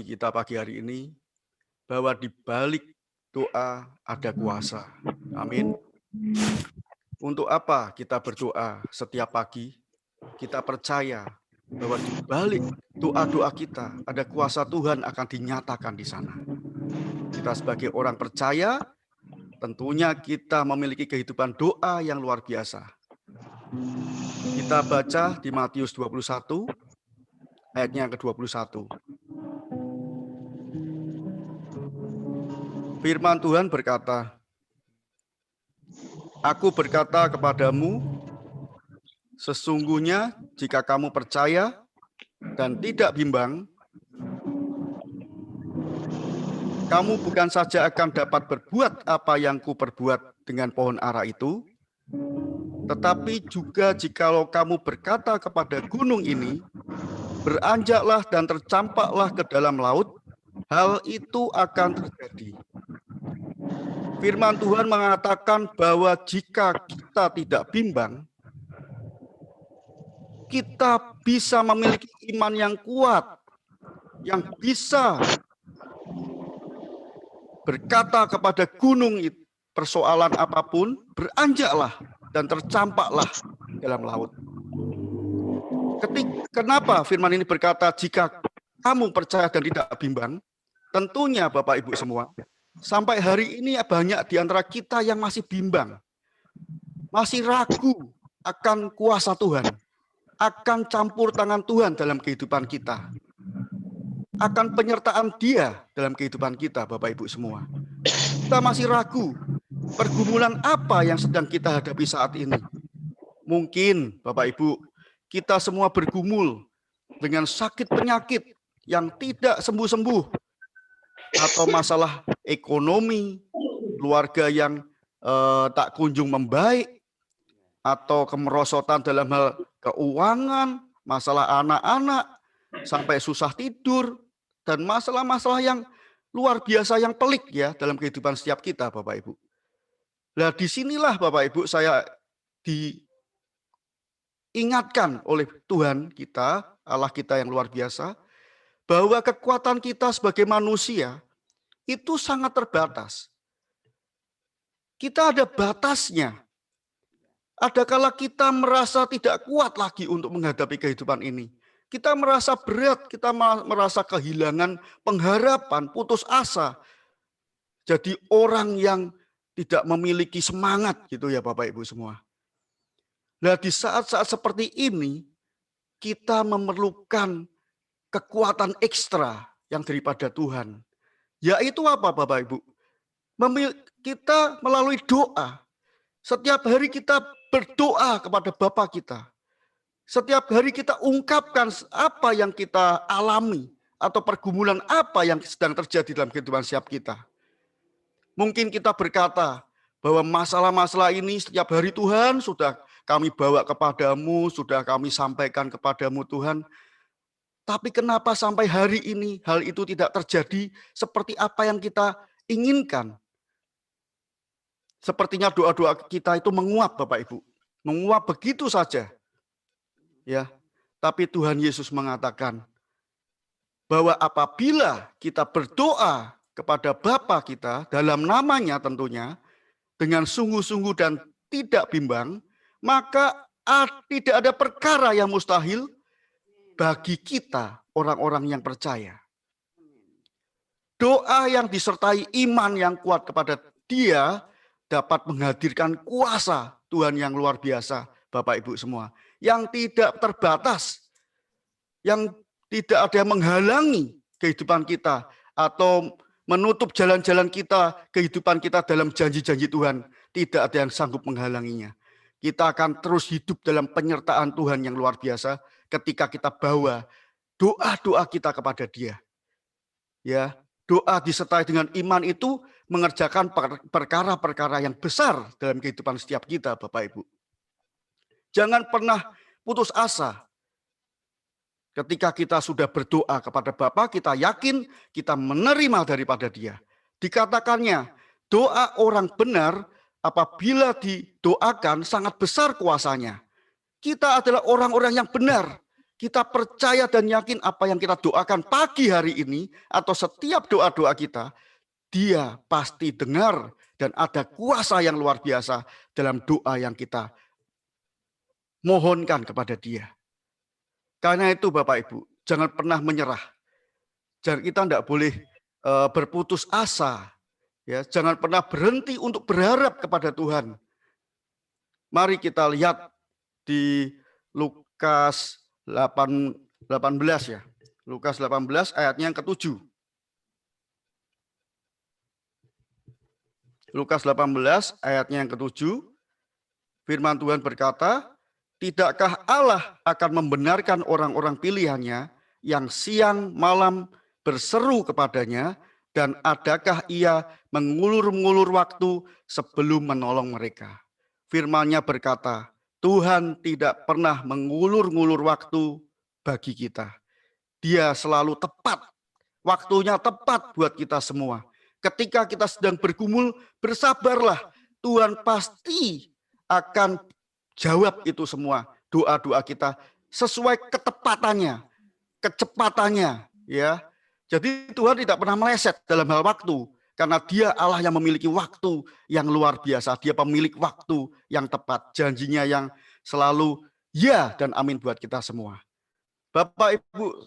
kita pagi hari ini bahwa di balik doa ada kuasa. Amin. Untuk apa kita berdoa setiap pagi? Kita percaya bahwa di balik doa-doa kita ada kuasa Tuhan akan dinyatakan di sana. Kita sebagai orang percaya, tentunya kita memiliki kehidupan doa yang luar biasa. Kita baca di Matius 21, ayatnya yang ke-21. Firman Tuhan berkata, "Aku berkata kepadamu, sesungguhnya jika kamu percaya dan tidak bimbang, kamu bukan saja akan dapat berbuat apa yang kuperbuat dengan pohon ara itu, tetapi juga jikalau kamu berkata kepada gunung ini, beranjaklah dan tercampaklah ke dalam laut, hal itu akan terjadi." Firman Tuhan mengatakan bahwa jika kita tidak bimbang, kita bisa memiliki iman yang kuat, yang bisa berkata kepada gunung persoalan apapun, beranjaklah dan tercampaklah dalam laut. Kenapa firman ini berkata jika kamu percaya dan tidak bimbang? Tentunya Bapak Ibu semua, sampai hari ini banyak di antara kita yang masih bimbang, masih ragu akan kuasa Tuhan, akan campur tangan Tuhan dalam kehidupan kita, akan penyertaan Dia dalam kehidupan kita, Bapak Ibu semua. Kita masih ragu, pergumulan apa yang sedang kita hadapi saat ini. Mungkin Bapak Ibu, kita semua bergumul dengan sakit penyakit yang tidak sembuh-sembuh, atau masalah ekonomi, keluarga yang tak kunjung membaik, atau kemerosotan dalam hal keuangan, masalah anak-anak, sampai susah tidur, dan masalah-masalah yang luar biasa yang pelik ya dalam kehidupan setiap kita, Bapak Ibu. Nah, disinilah Bapak Ibu saya diingatkan oleh Tuhan kita, Allah kita yang luar biasa, bahwa kekuatan kita sebagai manusia itu sangat terbatas. Kita ada batasnya. Adakala kita merasa tidak kuat lagi untuk menghadapi kehidupan ini. Kita merasa berat, kita merasa kehilangan pengharapan, putus asa. Jadi orang yang tidak memiliki semangat gitu ya Bapak Ibu semua. Nah, di saat-saat seperti ini kita memerlukan kekuatan ekstra yang daripada Tuhan. Yaitu apa Bapak Ibu? Kita melalui doa. Setiap hari kita berdoa kepada Bapa kita. Setiap hari kita ungkapkan apa yang kita alami atau pergumulan apa yang sedang terjadi dalam kehidupan setiap kita. Mungkin kita berkata bahwa masalah-masalah ini setiap hari Tuhan sudah kami bawa kepadamu, sudah kami sampaikan kepadamu Tuhan. Tapi kenapa sampai hari ini hal itu tidak terjadi seperti apa yang kita inginkan? Sepertinya doa-doa kita itu menguap Bapak Ibu. Menguap begitu saja. Ya, tapi Tuhan Yesus mengatakan bahwa apabila kita berdoa kepada Bapa kita dalam namanya tentunya, dengan sungguh-sungguh dan tidak bimbang, maka tidak ada perkara yang mustahil bagi kita orang-orang yang percaya. Doa yang disertai iman yang kuat kepada Dia dapat menghadirkan kuasa Tuhan yang luar biasa, Bapak Ibu semua, yang tidak terbatas, yang tidak ada yang menghalangi kehidupan kita atau menutup jalan-jalan kita, kehidupan kita dalam janji-janji Tuhan. Tidak ada yang sanggup menghalanginya. Kita akan terus hidup dalam penyertaan Tuhan yang luar biasa ketika kita bawa doa-doa kita kepada Dia. Ya, doa disertai dengan iman itu mengerjakan perkara-perkara yang besar dalam kehidupan setiap kita, Bapak Ibu. Jangan pernah putus asa. Ketika kita sudah berdoa kepada Bapa, kita yakin kita menerima daripada Dia. Dikatakannya, doa orang benar apabila didoakan sangat besar kuasanya. Kita adalah orang-orang yang benar. Kita percaya dan yakin apa yang kita doakan pagi hari ini atau setiap doa-doa kita, Dia pasti dengar dan ada kuasa yang luar biasa dalam doa yang kita mohonkan kepada Dia. Karena itu Bapak Ibu, jangan pernah menyerah. Jangan, kita tidak boleh berputus asa. Ya, jangan pernah berhenti untuk berharap kepada Tuhan. Mari kita lihat di Lukas 18 ya. Lukas 18 ayatnya yang ke-7. Lukas 18 ayatnya yang ke-7. Firman Tuhan berkata, tidakkah Allah akan membenarkan orang-orang pilihannya yang siang malam berseru kepadanya, dan adakah ia mengulur-ngulur waktu sebelum menolong mereka? Firman-Nya berkata, Tuhan tidak pernah mengulur-ngulur waktu bagi kita. Dia selalu tepat. Waktunya tepat buat kita semua. Ketika kita sedang bergumul, bersabarlah. Tuhan pasti akan jawab itu semua. Doa-doa kita sesuai ketepatannya, kecepatannya. Ya. Jadi Tuhan tidak pernah meleset dalam hal waktu. Karena Dia Allah yang memiliki waktu yang luar biasa. Dia pemilik waktu yang tepat. Janjinya yang selalu ya dan amin buat kita semua. Bapak, Ibu,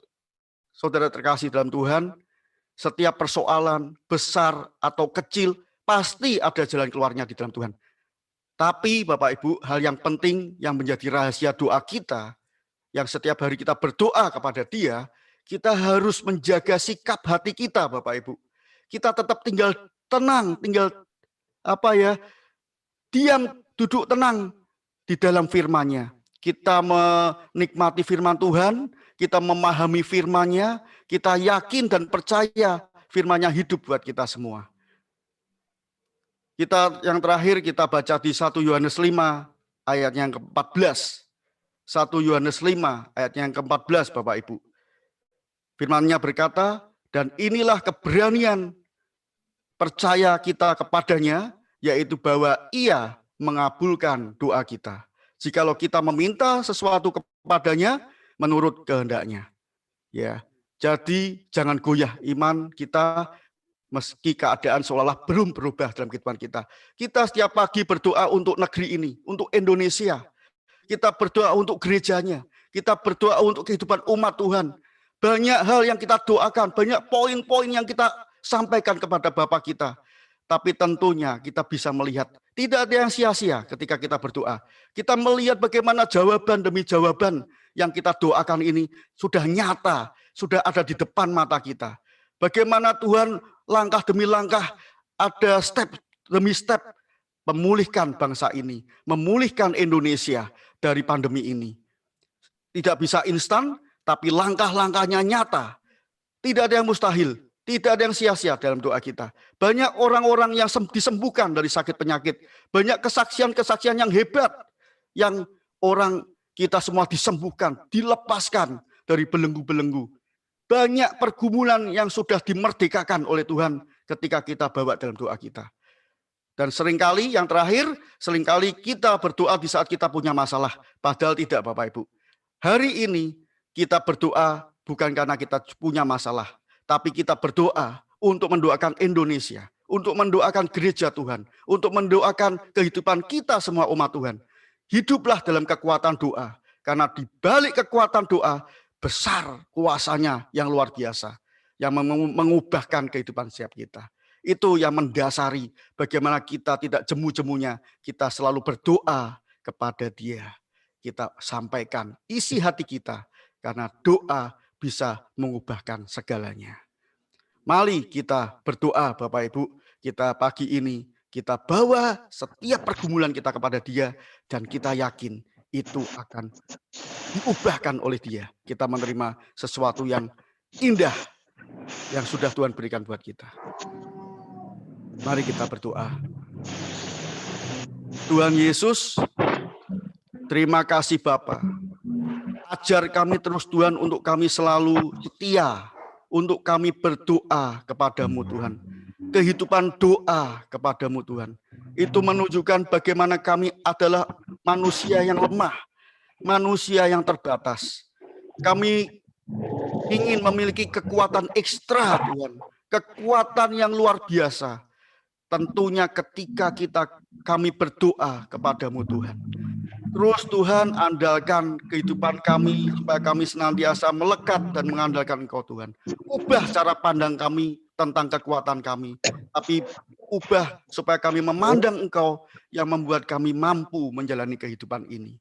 Saudara terkasih dalam Tuhan, setiap persoalan besar atau kecil pasti ada jalan keluarnya di dalam Tuhan. Tapi Bapak Ibu, hal yang penting yang menjadi rahasia doa kita, yang setiap hari kita berdoa kepada Dia, kita harus menjaga sikap hati kita Bapak Ibu. Kita tetap tinggal tenang, tinggal diam, duduk tenang di dalam firman-Nya. Kita menikmati firman Tuhan, kita memahami firman-Nya, kita yakin dan percaya firman-Nya hidup buat kita semua. Kita yang terakhir kita baca di 1 Yohanes 5 ayat yang ke-14. 1 Yohanes 5 ayat yang ke-14 Bapak Ibu. Firman-Nya berkata, dan inilah keberanian percaya kita kepadanya, yaitu bahwa Ia mengabulkan doa kita. Jikalau kita meminta sesuatu kepadanya menurut kehendak-Nya. Ya. Jadi jangan goyah iman kita meski keadaan seolah-olah belum berubah dalam kehidupan kita. Kita setiap pagi berdoa untuk negeri ini, untuk Indonesia. Kita berdoa untuk gerejanya. Kita berdoa untuk kehidupan umat Tuhan. Banyak hal yang kita doakan, banyak poin-poin yang kita sampaikan kepada Bapa kita. Tapi tentunya kita bisa melihat, tidak ada yang sia-sia ketika kita berdoa. Kita melihat bagaimana jawaban demi jawaban yang kita doakan ini sudah nyata, sudah ada di depan mata kita. Bagaimana Tuhan langkah demi langkah, ada step demi step, memulihkan bangsa ini, memulihkan Indonesia dari pandemi ini. Tidak bisa instan, tapi langkah-langkahnya nyata. Tidak ada yang mustahil, tidak ada yang sia-sia dalam doa kita. Banyak orang-orang yang disembuhkan dari sakit penyakit. Banyak kesaksian-kesaksian yang hebat. Yang orang kita semua disembuhkan, dilepaskan dari belenggu-belenggu. Banyak pergumulan yang sudah dimerdekakan oleh Tuhan ketika kita bawa dalam doa kita. Dan seringkali yang terakhir, seringkali kita berdoa di saat kita punya masalah. Padahal tidak Bapak Ibu. Hari ini kita berdoa bukan karena kita punya masalah. Tapi kita berdoa untuk mendoakan Indonesia. Untuk mendoakan gereja Tuhan. Untuk mendoakan kehidupan kita semua umat Tuhan. Hiduplah dalam kekuatan doa. Karena di balik kekuatan doa, besar kuasanya yang luar biasa. Yang mengubahkan kehidupan setiap kita. Itu yang mendasari bagaimana kita tidak jemu-jemunya. Kita selalu berdoa kepada Dia. Kita sampaikan isi hati kita. Karena doa bisa mengubahkan segalanya. Mari kita berdoa Bapak Ibu. Kita pagi ini kita bawa setiap pergumulan kita kepada Dia. Dan kita yakin itu akan diubahkan oleh Dia. Kita menerima sesuatu yang indah yang sudah Tuhan berikan buat kita. Mari kita berdoa. Tuhan Yesus, terima kasih Bapa. Ajar kami terus Tuhan untuk kami selalu setia. Untuk kami berdoa kepadamu Tuhan. Kehidupan doa kepadamu Tuhan. Itu menunjukkan bagaimana kami adalah manusia yang lemah. Manusia yang terbatas. Kami ingin memiliki kekuatan ekstra, Tuhan. Kekuatan yang luar biasa. Tentunya ketika kami berdoa kepadamu, Tuhan. Terus Tuhan, andalkan kehidupan kami supaya kami senantiasa melekat dan mengandalkan Engkau, Tuhan. Ubah cara pandang kami tentang kekuatan kami, tapi ubah supaya kami memandang Engkau yang membuat kami mampu menjalani kehidupan ini.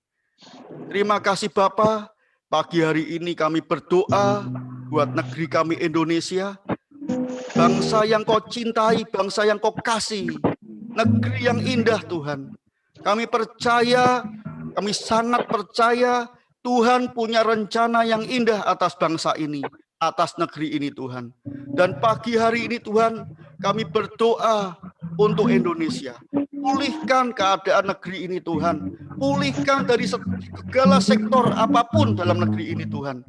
Terima kasih Bapa. Pagi hari ini kami berdoa buat negeri kami Indonesia, bangsa yang Kau cintai, bangsa yang Kau kasih, negeri yang indah, Tuhan. Kami percaya, kami sangat percaya Tuhan punya rencana yang indah atas bangsa ini, atas negeri ini, Tuhan. Dan pagi hari ini, Tuhan, kami berdoa untuk Indonesia. Pulihkan keadaan negeri ini, Tuhan. Pulihkan dari segala sektor apapun dalam negeri ini, Tuhan.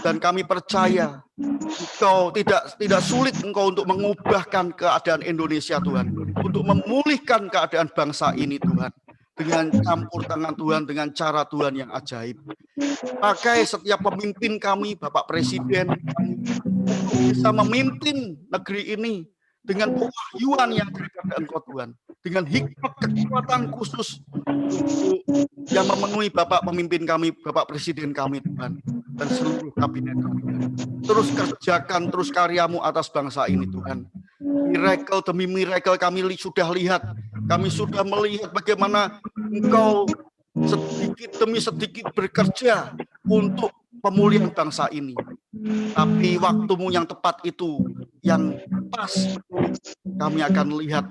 Dan kami percaya Engkau tidak sulit Engkau untuk mengubahkan keadaan Indonesia, Tuhan. Untuk memulihkan keadaan bangsa ini, Tuhan. Dengan campur tangan Tuhan, dengan cara Tuhan yang ajaib. Pakai setiap pemimpin kami, Bapak Presiden, untuk bisa memimpin negeri ini dengan pewahyuan yang daripada Engkau, Tuhan. Dengan hikmat kekuatan khusus yang memenuhi Bapak pemimpin kami, Bapak Presiden kami, Tuhan. Dan seluruh kabinet kami. Terus kerjakan terus karyamu atas bangsa ini, Tuhan. Miracle demi miracle kami sudah lihat. Kami sudah melihat bagaimana Engkau sedikit demi sedikit bekerja untuk pemulihan bangsa ini. Tapi waktumu yang tepat itu, yang pas, kami akan lihat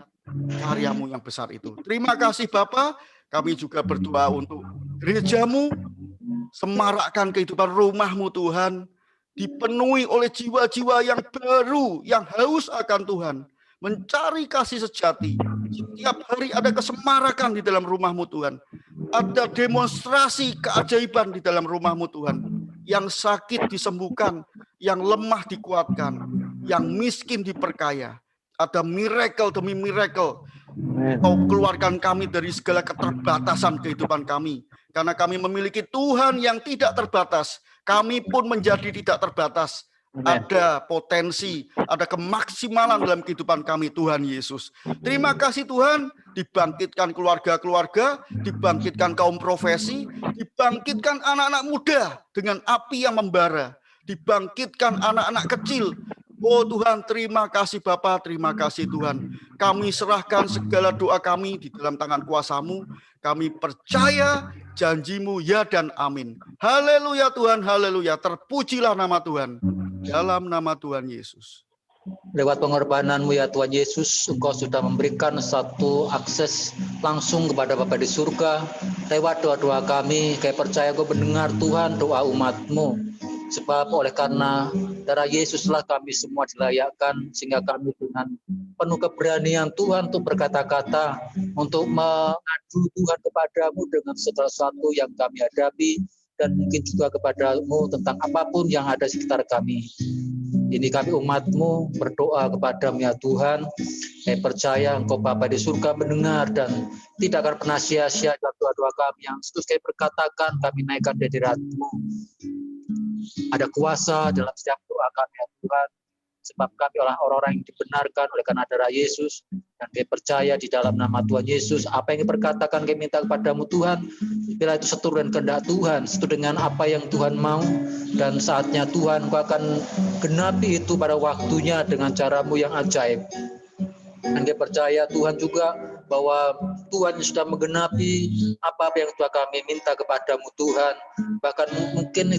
karyamu yang besar itu. Terima kasih Bapa. Kami juga berdoa untuk gerejamu, semarakkan kehidupan rumahmu, Tuhan. Dipenuhi oleh jiwa-jiwa yang baru, yang haus akan Tuhan. Mencari kasih sejati. Setiap hari ada kesemarakan di dalam rumahmu, Tuhan. Ada demonstrasi keajaiban di dalam rumahmu, Tuhan. Yang sakit disembuhkan, yang lemah dikuatkan, yang miskin diperkaya. Ada miracle demi miracle. Kau keluarkan kami dari segala keterbatasan kehidupan kami. Karena kami memiliki Tuhan yang tidak terbatas. Kami pun menjadi tidak terbatas. Ada potensi, ada kemaksimalan dalam kehidupan kami, Tuhan Yesus. Terima kasih Tuhan, dibangkitkan keluarga-keluarga, dibangkitkan kaum profesi, dibangkitkan anak-anak muda dengan api yang membara, dibangkitkan anak-anak kecil. Oh Tuhan, terima kasih Bapa, terima kasih Tuhan. Kami serahkan segala doa kami di dalam tangan kuasa-Mu. Kami percaya janji-Mu ya dan amin. Haleluya Tuhan, haleluya. Terpujilah nama Tuhan. Dalam nama Tuhan Yesus. Lewat pengorbanan-Mu ya Tuhan Yesus, Engkau sudah memberikan satu akses langsung kepada Bapa di surga. Lewat doa-doa kami, kami percaya Engkau mendengar Tuhan doa umat-Mu. Sebab oleh karena darah Yesuslah kami semua dilayakkan, sehingga kami dengan penuh keberanian Tuhan untuk berkata-kata, untuk mengadu Tuhan kepadamu dengan segala sesuatu yang kami hadapi, dan mungkin juga kepadamu tentang apapun yang ada di sekitar kami. Ini kami umat-Mu berdoa kepadamu ya Tuhan. Kami percaya Engkau Bapa di surga mendengar dan tidak akan pernah sia-sia dalam doa-doa kami yang terus kami berkatakan, kami naikkan di hadirat-Mu. Ada kuasa dalam setiap doa kami ya Tuhan. Sebab kami adalah orang-orang yang dibenarkan oleh karena darah Yesus. Dan kami percaya di dalam nama Tuhan Yesus, apa yang kami perkatakan kami minta kepadamu Tuhan, bila itu seturut dengan kehendak Tuhan, seturut dengan apa yang Tuhan mau, dan saatnya Tuhan Engkau akan genapi itu pada waktunya dengan caramu yang ajaib. Dan kami percaya Tuhan juga bahwa Tuhan sudah menggenapi apa yang Tuhan kami minta kepadamu Tuhan. Bahkan mungkin